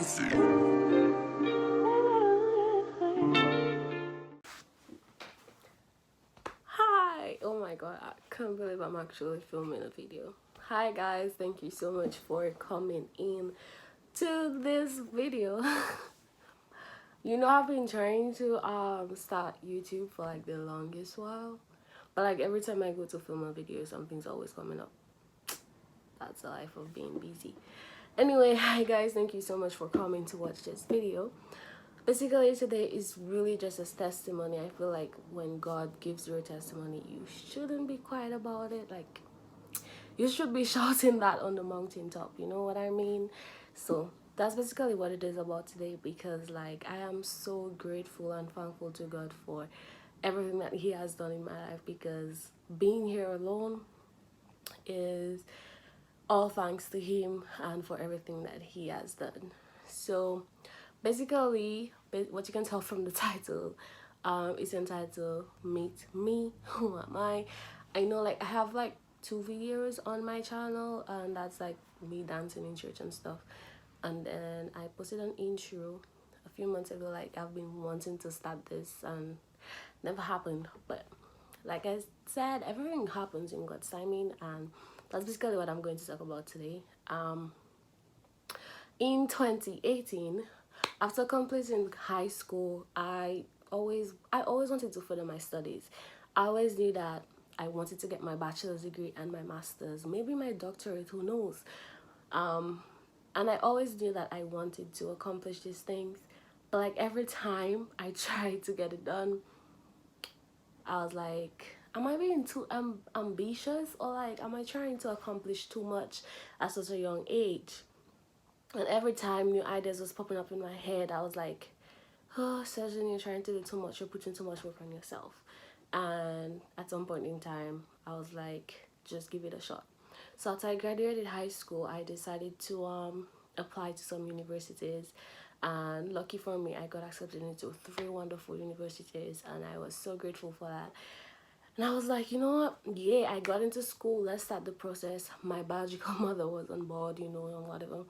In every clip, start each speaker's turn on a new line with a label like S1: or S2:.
S1: easy.
S2: Hi! Oh my god, I can't believe I'm actually filming a video. Hi guys, thank you so much for coming in to this video. I've been trying to start YouTube for like the longest while, but like every time I go to film a video, something's always coming up. That's the life of being busy. Anyway, hi guys, thank you so much for coming to watch this video. Basically, today is really just a testimony. I feel like when God gives you a testimony, you shouldn't be quiet about it. Like, you should be shouting that on the mountaintop, you know what I mean? So that's basically what it is about today, because like I am so grateful and thankful to God for everything that He has done in my life, because being here alone is all thanks to Him and for everything that He has done. So basically, what you can tell from the title, it's entitled Meet Me. Who am I know, like, I have like 2 videos on my channel, and that's like me dancing in church and stuff. And then I posted an intro a few months ago. Like, I've been wanting to start this and never happened, but like I said, everything happens in God's timing, and that's basically what I'm going to talk about today. In 2018, after completing high school, I always wanted to further my studies. I always knew that I wanted to get my bachelor's degree and my master's, maybe my doctorate, who knows. And I always knew that I wanted to accomplish these things, but like every time I tried to get it done, I was like, am I being too ambitious, or like am I trying to accomplish too much at such a young age? And every time new ideas was popping up in my head, I was like, oh, Sejin, you're trying to do too much, you're putting too much work on yourself. And at some point in time, I was like, just give it a shot. So after I graduated high school, I decided to apply to some universities, and lucky for me, I got accepted into 3 wonderful universities, and I was so grateful for that. And I was like, you know what, yeah, I got into school, let's start the process. My biological mother was on board, and whatever.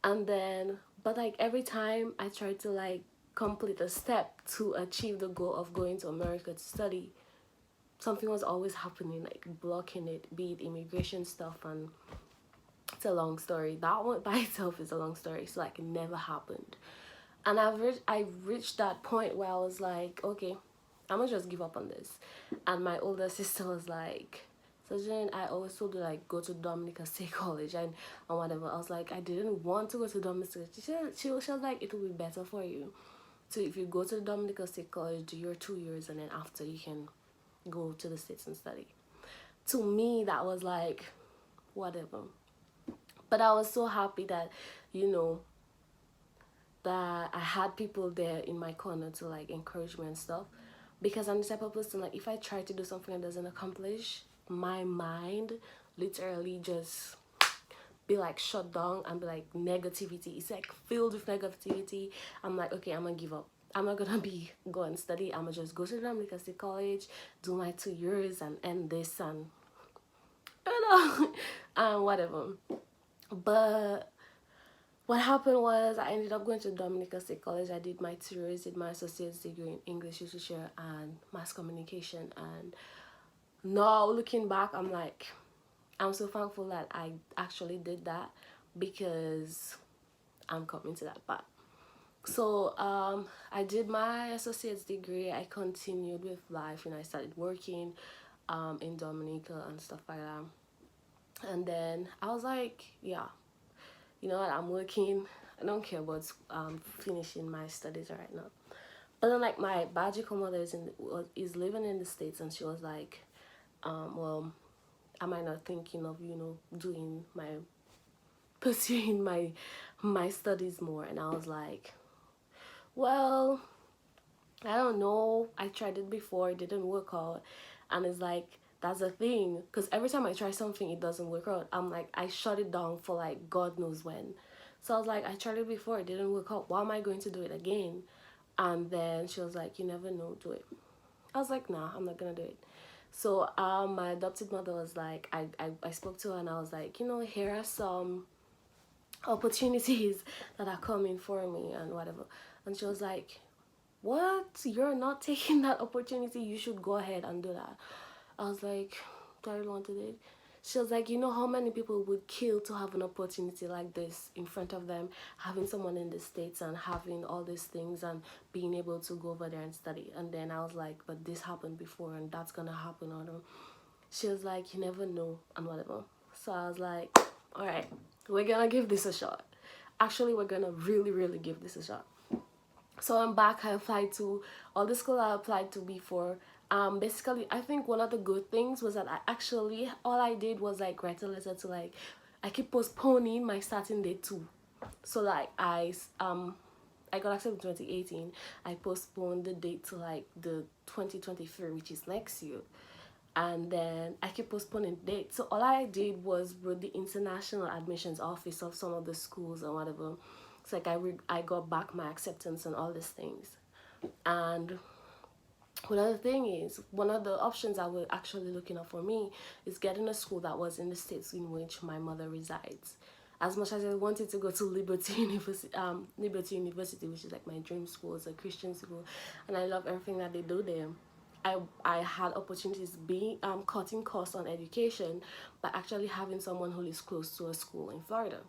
S2: And then, but like every time I tried to like complete a step to achieve the goal of going to America to study, something was always happening, like blocking it, be it immigration stuff. And it's a long story. That one by itself is a long story, so like it never happened. And I reached that point where I was like, okay, I'm gonna just give up on this. And my older sister was like, so then I always told her like go to Dominica State College and whatever. I was like, I didn't want to go to Dominica. She was like, it will be better for you. So if you go to the Dominica State College, do your 2 years, and then after you can go to the States and study. To me, that was like, whatever. But I was so happy that, you know, that I had people there in my corner to like encourage me and stuff, because I'm the type of person, like, if I try to do something that doesn't accomplish, my mind literally just be like shut down and be like negativity. It's like filled with negativity. I'm like, okay, I'm gonna give up. I'm not gonna be go and study. I'm gonna just go to the American State College, do my 2 years, and end this, and and whatever. But what happened was I ended up going to Dominica State College. I did my 2 years, did my associate's degree in English literature and mass communication. And now looking back, I'm like, I'm so thankful that I actually did that, because I'm coming to that part. So I did my associate's degree. I continued with life, and I started working in Dominica and stuff like that. And then I was like, yeah, you know what, I'm working. I don't care about finishing my studies right now. But then like my biological mother is living in the States, and she was like, well, am I not thinking of doing my pursuing my studies more? And I was like, well, I don't know, I tried it before, it didn't work out. And it's like, that's the thing, because every time I try something, it doesn't work out. I'm like, I shut it down for like God knows when. So I was like, I tried it before, it didn't work out, why am I going to do it again? And then she was like, you never know, do it. I was like, nah, I'm not gonna do it. So my adopted mother was like, I spoke to her, and I was like, here are some opportunities that are coming for me and whatever. And she was like, what? You're not taking that opportunity. You should go ahead and do that. I was like, do I really want to do it? She was like, you know how many people would kill to have an opportunity like this in front of them, having someone in the States and having all these things and being able to go over there and study. And then I was like, but this happened before and that's gonna happen. Or no. She was like, you never know and whatever. So I was like, all right, we're gonna give this a shot. Actually, we're gonna really, really give this a shot. So I'm back. I applied to all the school I applied to before. Basically, I think one of the good things was that I actually, all I did was like write a letter to like, I keep postponing my starting date too. So like I got accepted in 2018. I postponed the date to like the 2023, which is next year. And then I keep postponing dates. So all I did was with the international admissions office of some of the schools and whatever. It's like I got back my acceptance and all these things. And another thing is, one of the options I was actually looking up for me is getting a school that was in the states in which my mother resides. As much as I wanted to go to Liberty University, which is like my dream school, it's a Christian school, and I love everything that they do there. I had opportunities being cutting costs on education by actually having someone who lives close to a school in Florida.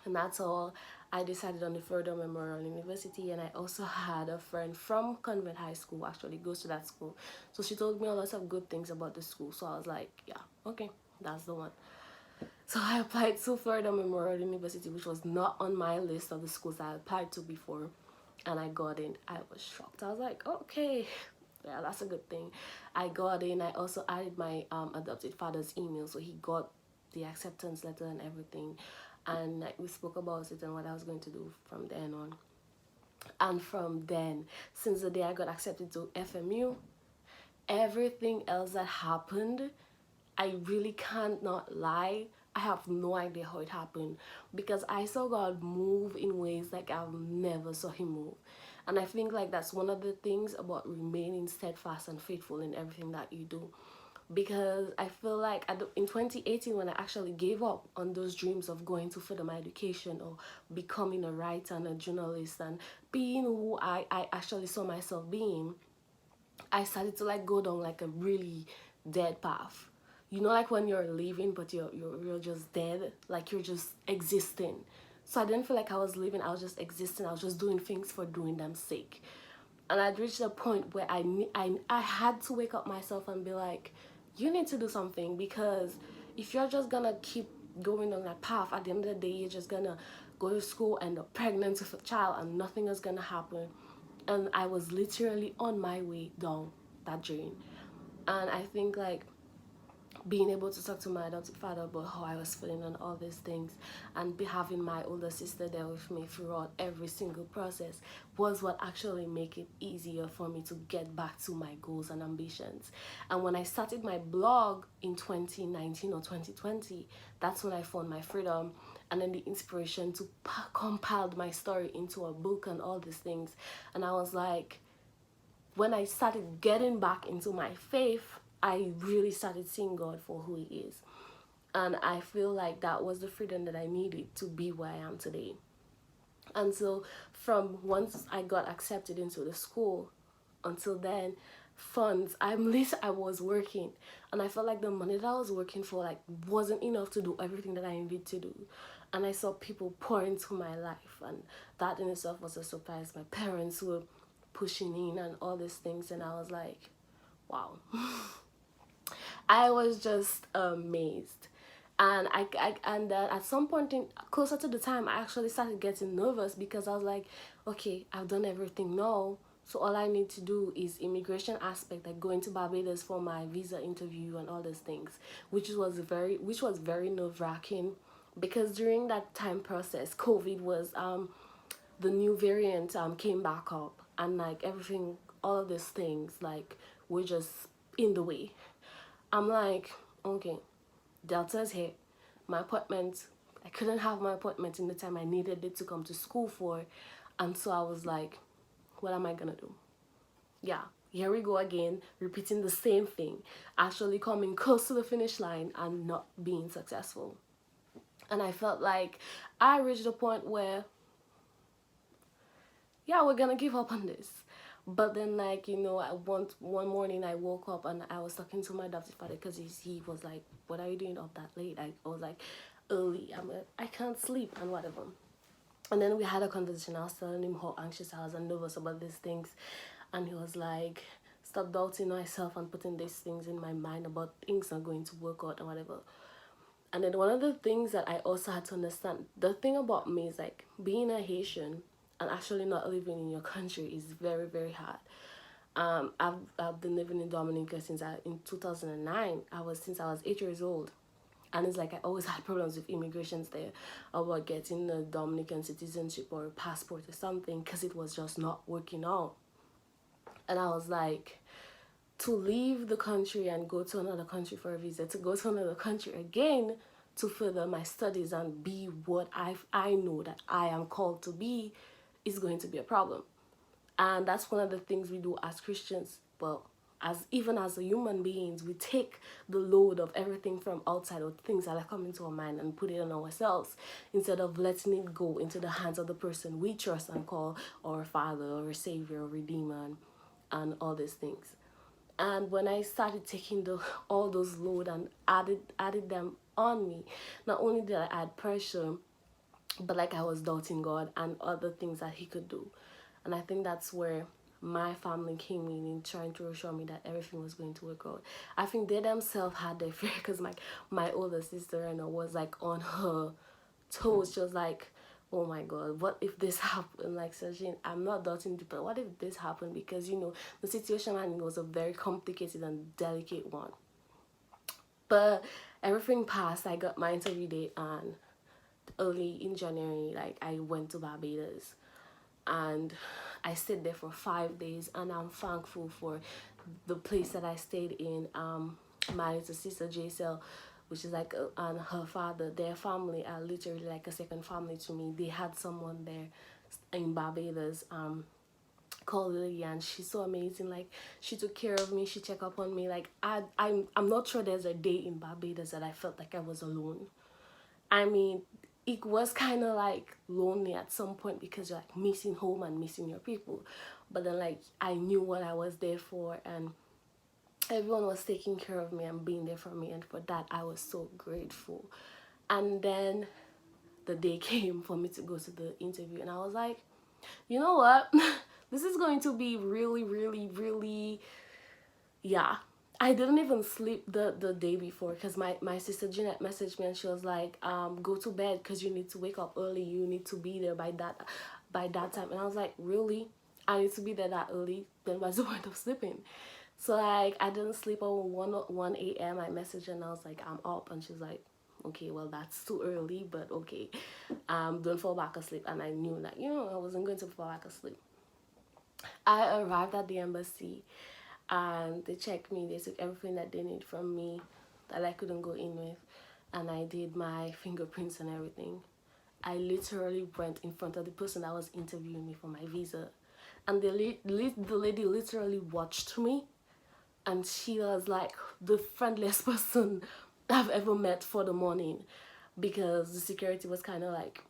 S2: And that's all. I decided on the Florida Memorial University, and I also had a friend from Convent High School who actually goes to that school. So she told me a lot of good things about the school. So I was like, yeah, okay, that's the one. So I applied to Florida Memorial University, which was not on my list of the schools I applied to before. And I got in. I was shocked. I was like, okay, yeah, that's a good thing. I got in. I also added my adopted father's email, so he got the acceptance letter and everything. And like, we spoke about it and what I was going to do from then on. And from then, since the day I got accepted to FMU, everything else that happened, I really can't not lie. I have no idea how it happened because I saw God move in ways like I've never saw him move. And I think like that's one of the things about remaining steadfast and faithful in everything that you do. Because I feel like in 2018 when I actually gave up on those dreams of going to further my education or becoming a writer and a journalist and being who I actually saw myself being, I started to like go down like a really dead path. You know, like when you're living but you're just dead, like you're just existing. So I didn't feel like I was living, I was just existing. I was just doing things for doing them sake. And I'd reached a point where I had to wake up myself and be like, you need to do something, because if you're just gonna keep going on that path, at the end of the day you're just gonna go to school, end up pregnant with a child, and nothing is gonna happen. And I was literally on my way down that drain. And I think like being able to talk to my adopted father about how I was feeling and all these things, and be having my older sister there with me throughout every single process was what actually make it easier for me to get back to my goals and ambitions. And when I started my blog in 2019 or 2020, that's when I found my freedom and then the inspiration to compile my story into a book and all these things. And I was like, when I started getting back into my faith, I really started seeing God for who he is. And I feel like that was the freedom that I needed to be where I am today. And so from once I got accepted into the school until then, funds, I was working, and I felt like the money that I was working for like wasn't enough to do everything that I needed to do. And I saw people pour into my life, and that in itself was a surprise. My parents were pushing in and all these things, and I was like, wow. I was just amazed. And and then at some point closer to the time, I actually started getting nervous because I was like, okay, I've done everything now, so all I need to do is immigration aspect, like going to Barbados for my visa interview and all those things, which was very nerve-wracking, because during that time process, COVID was the new variant came back up, and like everything, all of these things like were just in the way. I'm like, okay, Delta's here. My appointment, I couldn't have my appointment in the time I needed it to come to school for. And so I was like, what am I gonna do? Yeah, here we go again, repeating the same thing, actually coming close to the finish line and not being successful. And I felt like I reached a point where, yeah, we're gonna give up on this. But then, like, I one morning I woke up and I was talking to my adopted father, because he was like, "What are you doing up that late?" I was like, "Early. I can't sleep and whatever." And then we had a conversation. I was telling him how anxious I was and nervous about these things, and he was like, "Stop doubting myself and putting these things in my mind about things not going to work out and whatever." And then one of the things that I also had to understand, the thing about me is like being a Haitian and actually not living in your country is very, very hard. I've been living in Dominica in 2009. Since I was 8 years old. And it's like I always had problems with immigrations there about getting a Dominican citizenship or a passport or something, because it was just not working out. And I was like, to leave the country and go to another country for a visa, to go to another country again to further my studies and be what I know that I am called to be, is going to be a problem. And that's one of the things we do as Christians. But even as a human beings, we take the load of everything from outside, or things that are coming to our mind, and put it on ourselves, instead of letting it go into the hands of the person we trust and call our Father or Savior or Redeemer, and all these things. And when I started taking all those load and added them on me, not only did I add pressure, but like I was doubting God and other things that He could do. And I think that's where my family came in trying to assure me that everything was going to work out. I think they themselves had their fear, because my older sister, was like on her toes. She was like, "Oh my God, what if this happened?" Like, Sajin, I'm not doubting it, but what if this happened? Because the situation, and it was a very complicated and delicate one. But everything passed. I got my interview date, and early in January, like, I went to Barbados, and I stayed there for 5 days, and I'm thankful for the place that I stayed in. My little sister JSL, which is like and her father, their family are literally like a second family to me. They had someone there in Barbados, called Lily, and she's so amazing. Like, she took care of me, she checked up on me. Like, I'm not sure there's a day in Barbados that I felt like I was alone. I mean, it was kind of like lonely at some point, because you're like missing home and missing your people. But then, like, I knew what I was there for, and everyone was taking care of me and being there for me, and for that I was so grateful. And then the day came for me to go to the interview, and I was like, you know what? This is going to be really, really, really, yeah. I didn't even sleep the day before, because my sister Jeanette messaged me, and she was like, go to bed, because you need to wake up early. You need to be there by that time. And I was like, really? I need to be there that early? Then what's the point of sleeping? So, like, I didn't sleep over 1 a.m. I messaged her, and I was like, I'm up. And she's like, okay, well, that's too early, but okay. Don't fall back asleep. And I knew that, I wasn't going to fall back asleep. I arrived at the embassy, and they checked me. They took everything that they need from me that I couldn't go in with, and I did my fingerprints and everything. I literally went in front of the person that was interviewing me for my visa, and the lady literally watched me, and she was like the friendliest person I've ever met for the morning, because the security was kind of like,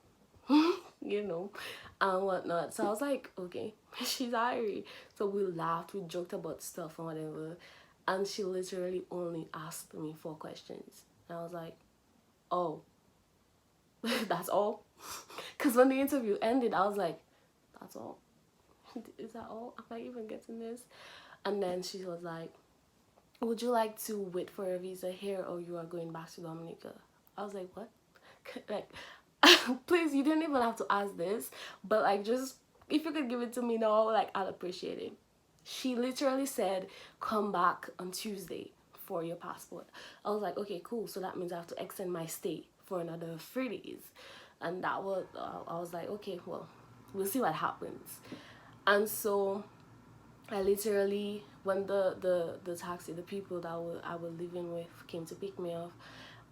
S2: you know, and whatnot. So I was like, okay, she's Irie. So we laughed, we joked about stuff and whatever. And she literally only asked me 4 questions. And I was like, oh, that's all? Because when the interview ended, I was like, that's all? Is that all? Am I even getting this? And then she was like, would you like to wait for a visa here, or you are going back to Dominica? I was like, what? Like, please, you didn't even have to ask this, but like, just if you could give it to me now, like, I'd appreciate it. She literally said, come back on Tuesday for your passport. I was like, okay, cool. So that means I have to extend my stay for another 3 days. And that was, I was like, okay, well, we'll see what happens. And so I literally, when the taxi, the people that I was living with came to pick me up,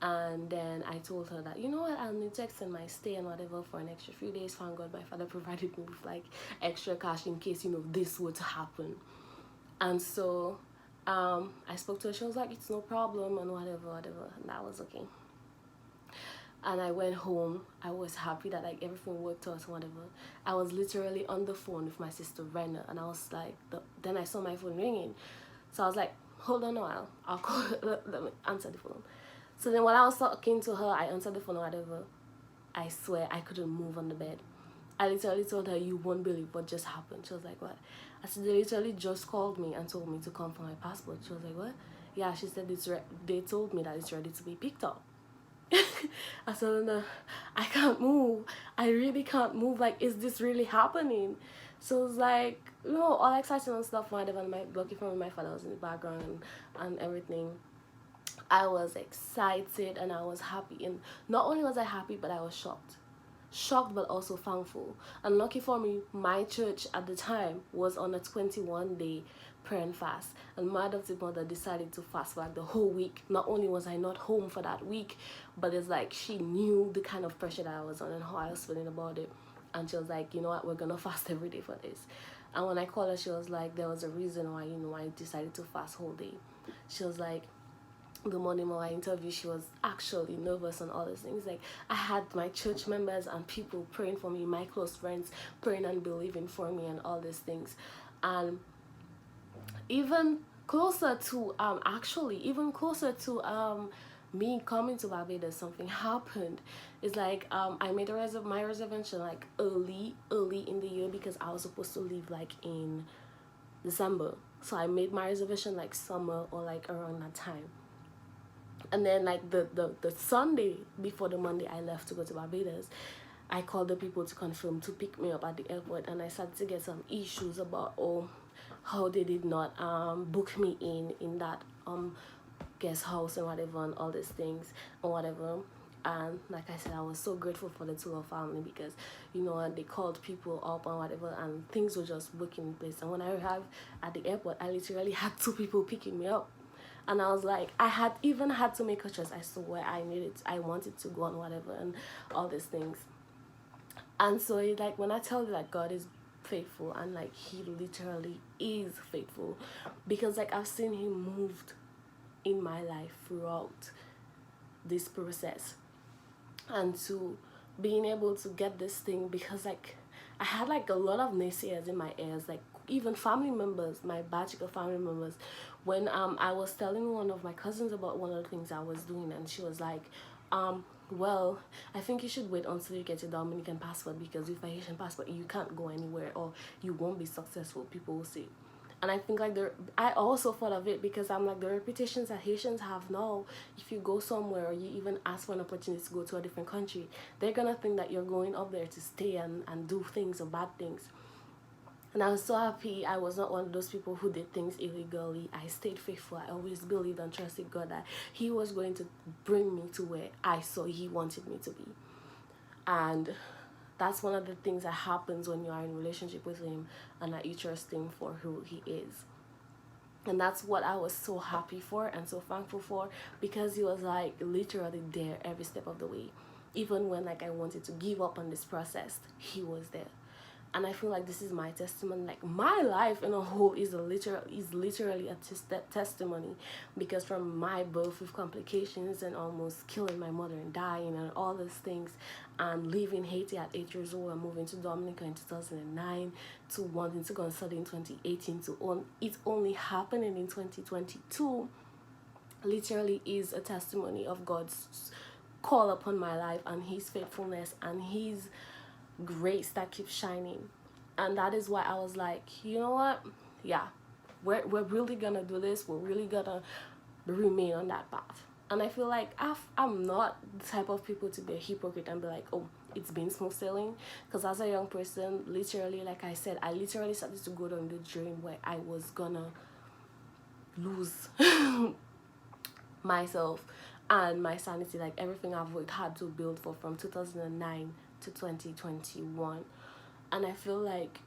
S2: and then I told her that, you know what, I'll need to extend my stay and whatever for an extra few days. Thank God my father provided me with like extra cash in case, this were to happen. And so I spoke to her. She was like, it's no problem and whatever, and that was okay. And I went home. I was happy that like everything worked out or whatever. I was literally on the phone with my sister Rena, and I was like, then I saw my phone ringing, so I was like, hold on a while, I'll call. Let me answer the phone. So then while I was talking to her, I answered the phone or whatever. I swear I couldn't move on the bed. I literally told her, you won't believe what just happened. She was like, what? I said, they literally just called me and told me to come for my passport. She was like, what? Yeah, she said they told me that it's ready to be picked up. I said, no, I can't move. I really can't move. Like, is this really happening? So it's like, all exciting and stuff. Whatever. And my lucky for me, my father was in the background and everything. I was excited and I was happy. And not only was I happy, but I was shocked. Shocked but also thankful. And lucky for me, my church at the time was on a 21-day prayer and fast, and my adopted mother decided to fast for like the whole week. Not only was I not home for that week, but it's like she knew the kind of pressure that I was on and how I was feeling about it, and she was like, you know what, we're gonna fast every day for this. And when I called her, she was like, there was a reason why I decided to fast whole day. She was like, the morning of my interview, she was actually nervous and all these things. Like, I had my church members and people praying for me, my close friends praying and believing for me and all these things. And even closer to even closer to me coming to Barbados, something happened. It's like I made my reservation like early in the year, because I was supposed to leave like in December. So I made my reservation like summer or like around that time. And then like the Sunday before the Monday I left to go to Barbados, I called the people to confirm to pick me up at the airport, and I started to get some issues about how they did not book me in that guest house and whatever, and all these things and whatever. And like I said, I was so grateful for the Tula family, because they called people up and whatever, and things were just working in place. And when I arrived at the airport, I literally had 2 people picking me up. And I was like, I had to make a choice as to where I wanted to go and whatever, and all these things. And so it's like, when I tell you that God is faithful, and like he literally is faithful, because like I've seen him moved in my life throughout this process, and to being able to get this thing, because like I had like a lot of naysayers in my ears, like even family members, my biological family members, when I was telling one of my cousins about one of the things I was doing, and she was like, well, I think you should wait until you get your Dominican passport, because with a Haitian passport you can't go anywhere, or you won't be successful, people will say. And I think like I also thought of it, because I'm like, the reputations that Haitians have now, if you go somewhere or you even ask for an opportunity to go to a different country, they're gonna think that you're going up there to stay and do things or bad things. And I was so happy I was not one of those people who did things illegally. I stayed faithful. I always believed and trusted God that he was going to bring me to where I saw he wanted me to be. And that's one of the things that happens when you are in a relationship with him, and that you trust him for who he is. And that's what I was so happy for and so thankful for, because he was like literally there every step of the way. Even when like I wanted to give up on this process, he was there. And I feel like this is my testimony. Like, my life in a whole is literally a testimony, because from my birth with complications and almost killing my mother and dying and all these things, and leaving Haiti at 8 years old and moving to Dominica in 2009, to wanting to go and study in 2018, to it only happening in 2022, literally is a testimony of God's call upon my life, and his faithfulness and his grace that keeps shining. And that is why I was like, you know what, yeah, we're really gonna do this, we're really gonna remain on that path. And I feel like I'm not the type of people to be a hypocrite and be like, oh, it's been smooth sailing, because as a young person, literally, like I said, I literally started to go down the dream where I was gonna lose myself and my sanity, like everything I've worked hard to build for from 2009 to 2021. And I feel like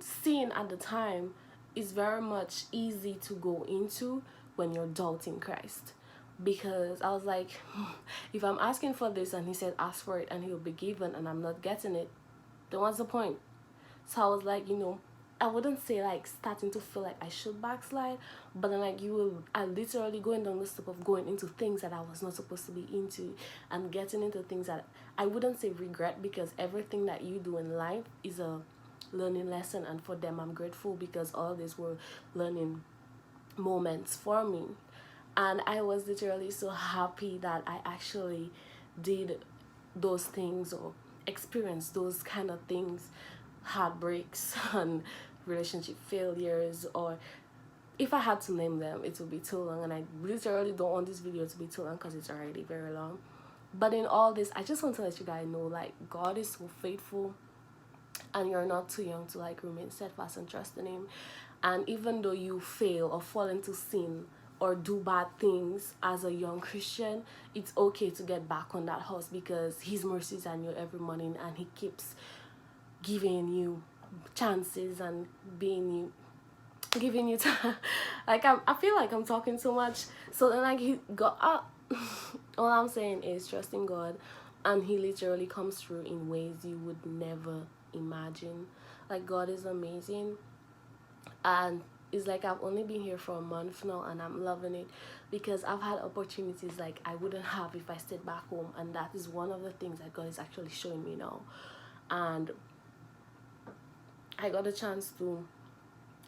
S2: seeing at the time is very much easy to go into when you're doubting Christ, because I was like, if I'm asking for this and he said ask for it and he'll be given, and I'm not getting it, then what's the point? So I was like, I wouldn't say like starting to feel like I should backslide, but then like I literally going down the step of going into things that I was not supposed to be into, and getting into things that I wouldn't say regret, because everything that you do in life is a learning lesson, and for them I'm grateful because all these were learning moments for me. And I was literally so happy that I actually did those things or experienced those kind of things, heartbreaks and relationship failures, or if I had to name them, it would be too long, and I literally don't want this video to be too long because it's already very long. But in all this, I just want to let you guys know, like, God is so faithful, and you're not too young to like remain steadfast and trust in him. And even though you fail or fall into sin or do bad things as a young Christian, it's okay to get back on that horse, because his mercies are new every morning, and he keeps giving you chances and being you giving you time. Like I feel like I'm talking too much. So then like he got all I'm saying is trust in God, and he literally comes through in ways you would never imagine. Like, God is amazing, and it's like I've only been here for a month now, and I'm loving it, because I've had opportunities like I wouldn't have if I stayed back home, and that is one of the things that God is actually showing me now. And I got a chance to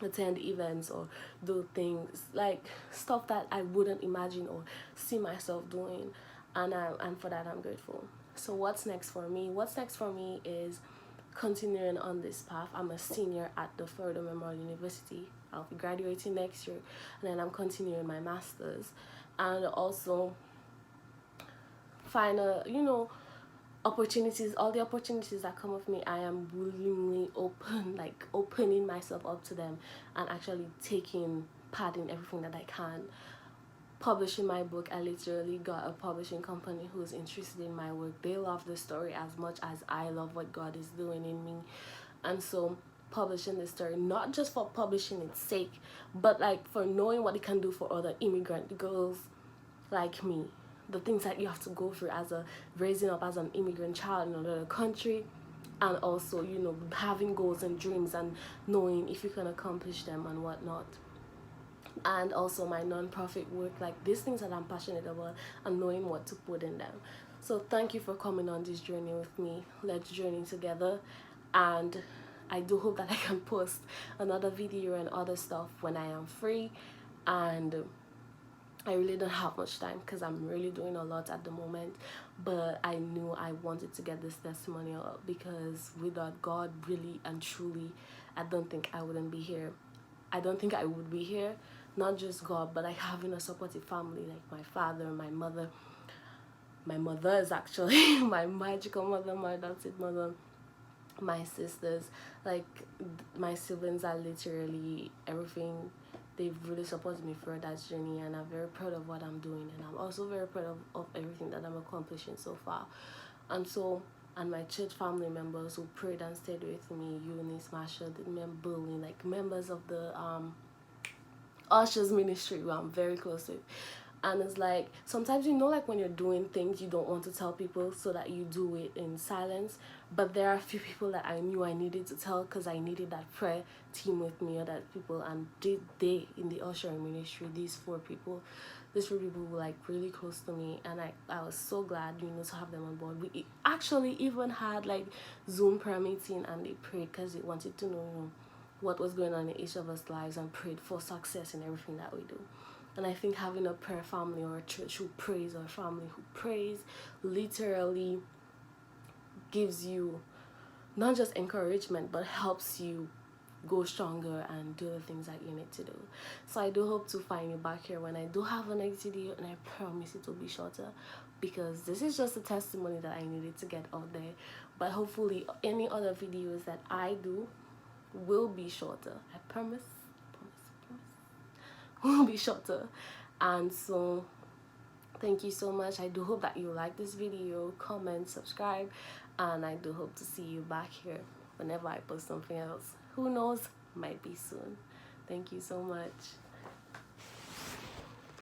S2: attend events or do things, like stuff that I wouldn't imagine or see myself doing, and for that I'm grateful. So what's next for me? What's next for me is continuing on this path. I'm a senior at the Florida Memorial University. I'll be graduating next year, and then I'm continuing my master's, and also find a opportunities, all the opportunities that come with me. I am willingly open, like opening myself up to them, and actually taking part in everything that I can. Publishing my book, I literally got a publishing company who's interested in my work. They love the story as much as I love what God is doing in me. And so publishing the story, not just for publishing its sake, but like for knowing what it can do for other immigrant girls like me, the things that you have to go through as a raising up as an immigrant child in another country, and also having goals and dreams and knowing if you can accomplish them and whatnot. And also my non-profit work, like these things that I'm passionate about, and knowing what to put in them. So thank you for coming on this journey with me. Let's journey together, and I do hope that I can post another video and other stuff when I am free. And I really don't have much time because I'm really doing a lot at the moment, but I knew I wanted to get this testimonial up, because without God, really and truly, I don't think I wouldn't be here. I don't think I would be here. Not just God, but like having a supportive family, like my father, my mother. My mother is actually my magical mother, my adopted mother, my sisters, like my siblings are literally everything. They've really supported me through that journey, and I'm very proud of what I'm doing, and I'm also very proud of everything that I'm accomplishing so far. And my church family members who prayed and stayed with me, Eunice, Masha, the bullying, like members of the ushers ministry who I'm very close with. And it's like sometimes like when you're doing things you don't want to tell people, so that you do it in silence, but there are a few people that I knew I needed to tell, because I needed that prayer team with me, or that people, and they in the ushering ministry, these four people were like really close to me, and I was so glad to have them on board. We actually even had like Zoom prayer meeting, and they prayed because they wanted to know what was going on in each of us lives, and prayed for success in everything that we do. And I think having a prayer family or a church who prays, or a family who prays, literally gives you not just encouragement, but helps you go stronger and do the things that you need to do. So I do hope to find you back here when I do have a next video, and I promise it will be shorter, because this is just a testimony that I needed to get out there. But hopefully any other videos that I do will be shorter. I promise will be shorter. And so thank you so much. I do hope that you like this video, comment, subscribe, and I do hope to see you back here whenever I post something else. Who knows, might be soon. Thank you so much.